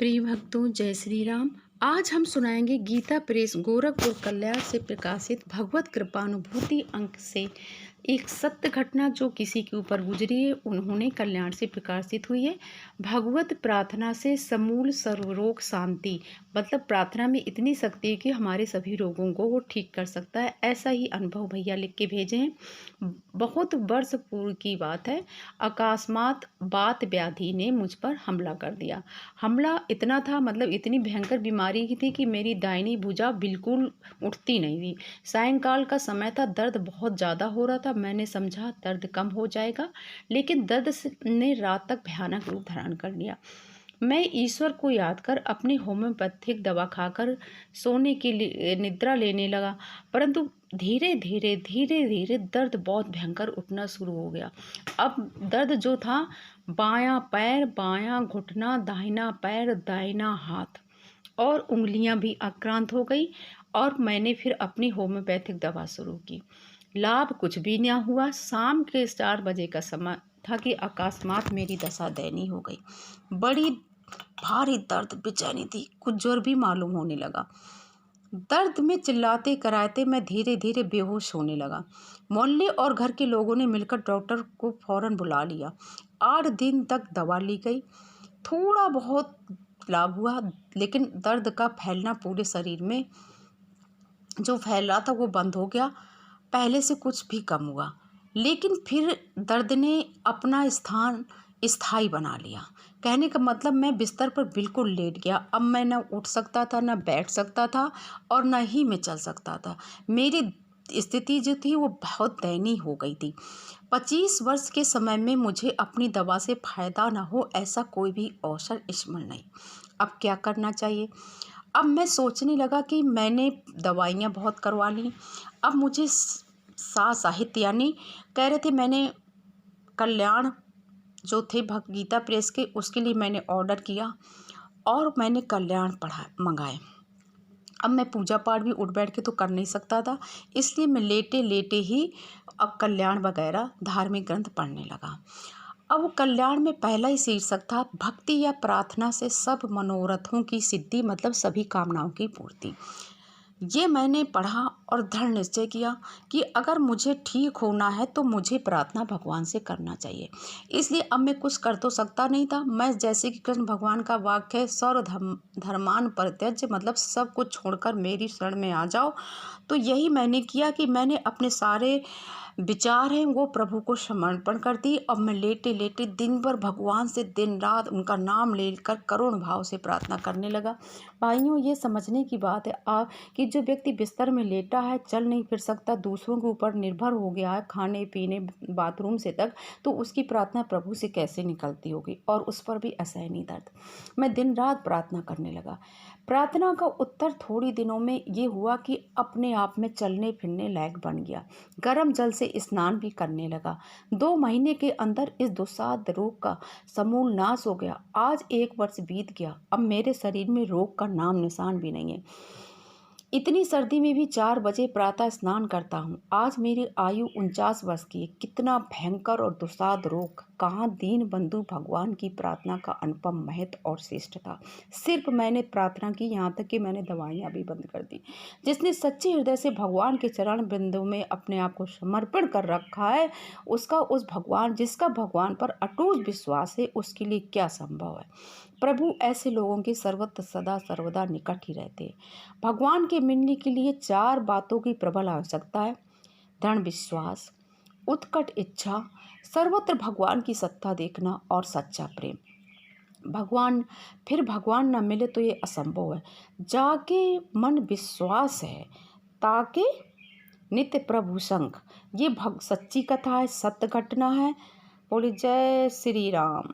प्रिय भक्तों, जय श्री राम। आज हम सुनाएंगे गीता प्रेस गोरखपुर कल्याण से प्रकाशित भगवत कृपानुभूति अंक से एक सत्य घटना जो किसी के ऊपर गुजरी है, उन्होंने कल्याण से प्रकाशित हुई है। भगवत प्रार्थना से समूल सर्वरोग शांति, मतलब प्रार्थना में इतनी शक्ति है कि हमारे सभी रोगों को वो ठीक कर सकता है। ऐसा ही अनुभव भैया लिख के भेजे हैं। बहुत वर्ष पूर्व की बात है। अकस्मात बात व्याधि ने मुझ पर हमला कर दिया। हमला इतना था, मतलब इतनी भयंकर बीमारी की थी कि मेरी दाहिनी भुजा बिल्कुल उठती नहीं थी। सायंकाल का समय था, दर्द बहुत ज़्यादा हो रहा था। मैंने समझा दर्द कम हो जाएगा, लेकिन दर्द ने रात तक भयानक रूप धारण कर लिया। मैं ईश्वर को याद कर अपनी होम्योपैथिक दवा खाकर सोने की निद्रा लेने लगा, परंतु धीरे धीरे दर्द बहुत भयंकर उठना शुरू हो गया। अब दर्द जो था, बायां पैर, बायां घुटना, दाहिना पैर, दाहिना हाथ और उंगलियां भी आक्रांत हो गई। और मैंने फिर अपनी होम्योपैथिक दवा शुरू की। लाभ कुछ भी न हुआ। शाम के 4 बजे का समय था कि अकस्मात मेरी दशा दयनीय हो गई। बड़ी भारी दर्द, बेचैनी थी, कुछ ज्वर भी मालूम होने लगा। दर्द में चिल्लाते कराते मैं धीरे धीरे बेहोश होने लगा। मोहल्ले और घर के लोगों ने मिलकर डॉक्टर को फौरन बुला लिया। 8 दिन तक दवा ली गई। थोड़ा बहुत लाभ हुआ, लेकिन दर्द का फैलना पूरे शरीर में जो फैल रहा था वो बंद हो गया। पहले से कुछ भी कम हुआ, लेकिन फिर दर्द ने अपना स्थान स्थायी बना लिया। कहने का मतलब, मैं बिस्तर पर बिल्कुल लेट गया। अब मैं न उठ सकता था, न बैठ सकता था और न ही मैं चल सकता था। मेरी स्थिति जो थी वो बहुत दयनीय हो गई थी। 25 वर्ष के समय में मुझे अपनी दवा से फायदा न हो, ऐसा कोई भी अवसर स्मरण नहीं। अब क्या करना चाहिए? अब मैं सोचने लगा कि मैंने दवाइयाँ बहुत करवा ली। अब मुझे साहित्य यानी कह रहे थे, मैंने कल्याण जो थे गीता प्रेस के, उसके लिए मैंने ऑर्डर किया और मैंने कल्याण मंगाए। अब मैं पूजा पाठ भी उठ बैठ के तो कर नहीं सकता था, इसलिए मैं लेटे लेटे ही अब कल्याण वगैरह धार्मिक ग्रंथ पढ़ने लगा। अब कल्याण में पहला ही शीर्षक था, भक्ति या प्रार्थना से सब मनोरथों की सिद्धि, मतलब सभी कामनाओं की पूर्ति। ये मैंने पढ़ा और दृढ़ निश्चय किया कि अगर मुझे ठीक होना है तो मुझे प्रार्थना भगवान से करना चाहिए। इसलिए अब मैं कुछ कर तो सकता नहीं था। मैं, जैसे कि कृष्ण भगवान का वाक्य है, सर्व धर्मान परित्यज्य, मतलब सब कुछ छोड़कर मेरी शरण में आ जाओ। तो यही मैंने किया कि मैंने अपने सारे विचार हैं वो प्रभु को समर्पण कर दी। अब मैं लेटे लेटे दिन भर भगवान से दिन रात उनका नाम लेकर करुण भाव से प्रार्थना करने लगा। भाइयों, ये समझने की बात है कि जो व्यक्ति बिस्तर में लेटा है, चल नहीं फिर सकता, दूसरों के ऊपर निर्भर हो गया है, खाने पीने बाथरूम से तक, तो उसकी प्रार्थना प्रभु से कैसे निकलती होगी, और उस पर भी असहनीय दर्द। मैं दिन रात प्रार्थना करने लगा। प्रार्थना का उत्तर थोड़ी दिनों में ये हुआ कि अपने आप में चलने फिरने लायक बन गया। गर्म जल से स्नान भी करने लगा। 2 महीने के अंदर इस दुस्साध्य रोग का समूल नाश हो गया। आज 1 वर्ष बीत गया। अब मेरे शरीर में रोग का नाम निशान भी नहीं है। इतनी सर्दी में भी 4 बजे प्रातः स्नान करता हूँ। आज मेरी आयु 49 वर्ष की है। कितना भयंकर और दुस्साध रोग! कहाँ दीन बंधु भगवान की प्रार्थना का अनुपम महत्व और श्रेष्ठता। सिर्फ मैंने प्रार्थना की, यहाँ तक कि मैंने दवाइयाँ भी बंद कर दी। जिसने सच्चे हृदय से भगवान के चरण बिंदु में अपने आप को समर्पण कर रखा है, जिसका भगवान पर अटूट विश्वास है, उसके लिए क्या संभव है। प्रभु ऐसे लोगों के सर्वत्र सदा सर्वदा निकट ही रहते हैं। भगवान के मिलने के लिए 4 बातों की प्रबल आवश्यकता है: दृढ़ विश्वास, उत्कट इच्छा, सर्वत्र भगवान की सत्ता देखना और सच्चा प्रेम। भगवान न मिले तो ये असंभव है। जाके मन विश्वास है, ताके नित्य प्रभु संग। ये सच्ची कथा है, सत्य घटना है। बोले जय श्री राम।